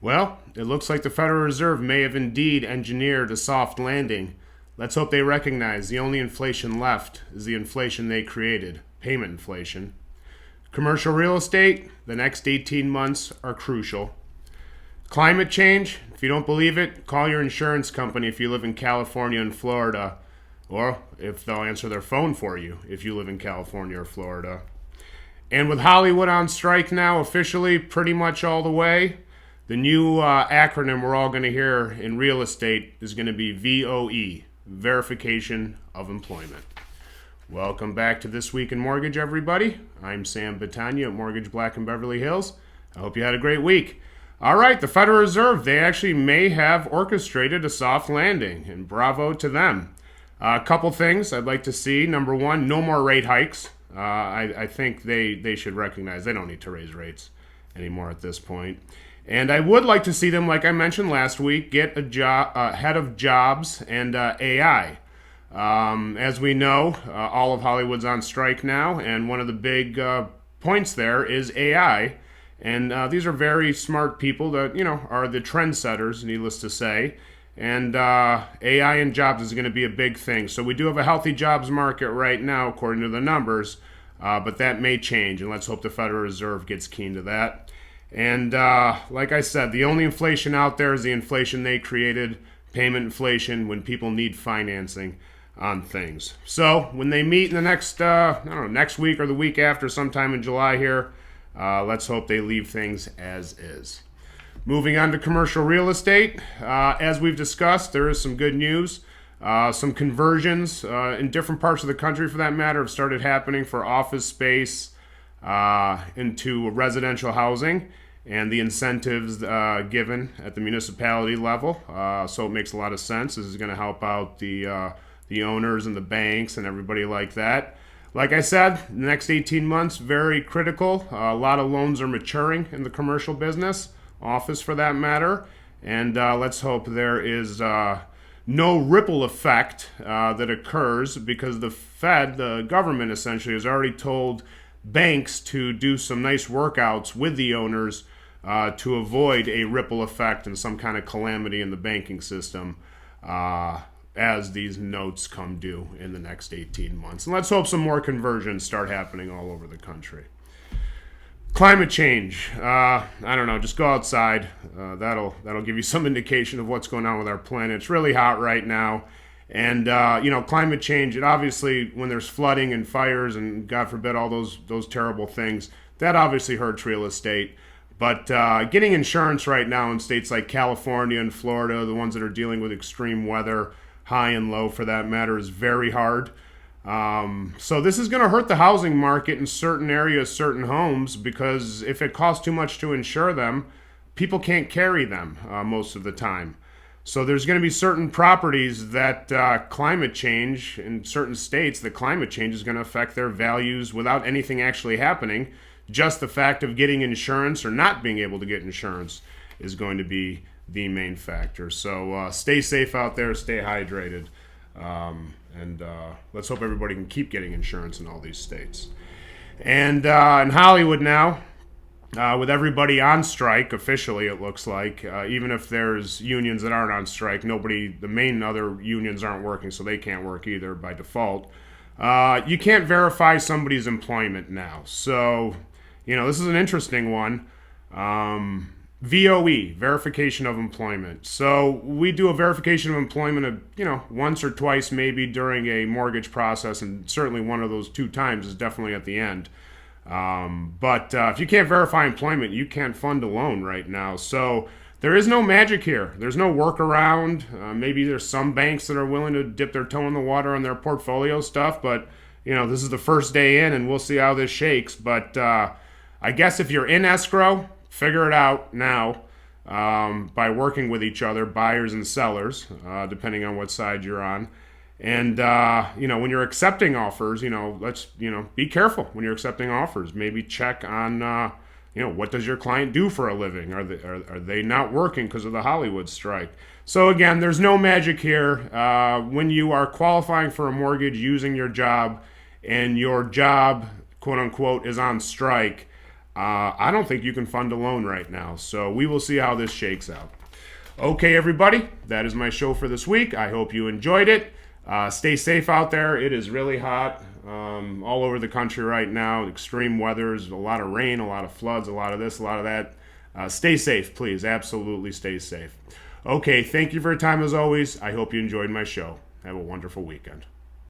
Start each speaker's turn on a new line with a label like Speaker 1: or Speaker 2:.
Speaker 1: Well, it looks like the Federal Reserve may have indeed engineered a soft landing. Let's hope they recognize the only inflation left is the inflation they created, payment inflation. Commercial real estate, the next 18 months are crucial. Climate change, if you don't believe it, call your insurance company if you live in California and Florida, or if they'll answer their phone for you if you live in California or Florida. And with Hollywood on strike now officially pretty much all the way, the new acronym we're all going to hear in real estate is going to be VOE, Verification of Employment. Welcome back to This Week in Mortgage, everybody. I'm Sam Battaglia at Mortgage Black in Beverly Hills. I hope you had a great week. All right, the Federal Reserve, they actually may have orchestrated a soft landing, and bravo to them. A couple things I'd like to see. Number one, no more rate hikes. I think they should recognize they don't need to raise rates anymore at this point. And I would like to see them, like I mentioned last week, get a head of jobs and AI. As we know, all of Hollywood's on strike now, and one of the big points there is AI. And these are very smart people that, are the trendsetters, needless to say. And AI and jobs is going to be a big thing. So we do have a healthy jobs market right now, according to the numbers, but that may change. And let's hope the Federal Reserve gets keen to that. And like I said, the only inflation out there is the inflation they created, payment inflation, when people need financing on things. So when they meet in the next, next week or the week after, sometime in July here, let's hope they leave things as is. Moving on to commercial real estate, as we've discussed, there is some good news. Some conversions in different parts of the country, for that matter, have started happening for office space into residential housing, and the incentives given at the municipality level. So it makes a lot of sense. This is going to help out the owners and the banks and everybody like that. Like I said, the next 18 months, very critical. A lot of loans are maturing in the commercial business, office for that matter, and let's hope there is no ripple effect that occurs, because the Fed, the government essentially, has already told banks to do some nice workouts with the owners to avoid a ripple effect and some kind of calamity in the banking system as these notes come due in the next 18 months. And let's hope some more conversions start happening all over the country. Climate change. I don't know. Just go outside. That'll give you some indication of what's going on with our planet. It's really hot right now. And, climate change, it obviously, when there's flooding and fires and, God forbid, all those terrible things, that obviously hurts real estate. But getting insurance right now in states like California and Florida, the ones that are dealing with extreme weather, high and low for that matter, is very hard. So this is going to hurt the housing market in certain areas, certain homes, because if it costs too much to insure them, people can't carry them most of the time. So there's going to be certain properties that climate change in certain states, the climate change is going to affect their values without anything actually happening. Just the fact of getting insurance or not being able to get insurance is going to be the main factor. So stay safe out there, stay hydrated, and let's hope everybody can keep getting insurance in all these states. And in Hollywood now, with everybody on strike, officially it looks like, even if there's unions that aren't on strike, the main other unions aren't working, so they can't work either by default. You can't verify somebody's employment now. So, this is an interesting one. VOE, verification of employment. So we do a verification of employment once or twice maybe during a mortgage process, and certainly one of those two times is definitely at the end. But if you can't verify employment, you can't fund a loan right now. So there is no magic here. There's no workaround. Maybe there's some banks that are willing to dip their toe in the water on their portfolio stuff, but this is the first day in, and we'll see how this shakes. But I guess if you're in escrow, figure it out now by working with each other, buyers and sellers, depending on what side you're on. And, when you're accepting offers, let's, be careful when you're accepting offers. Maybe check on, what does your client do for a living? Are they not working because of the Hollywood strike? So again, there's no magic here. When you are qualifying for a mortgage using your job and your job, quote unquote, is on strike, I don't think you can fund a loan right now. So we will see how this shakes out. Okay, everybody, that is my show for this week. I hope you enjoyed it. Stay safe out there. It is really hot all over the country right now. Extreme weathers, a lot of rain, a lot of floods, a lot of this, a lot of that. Stay safe, please. Absolutely stay safe. Okay, thank you for your time as always. I hope you enjoyed my show. Have a wonderful weekend.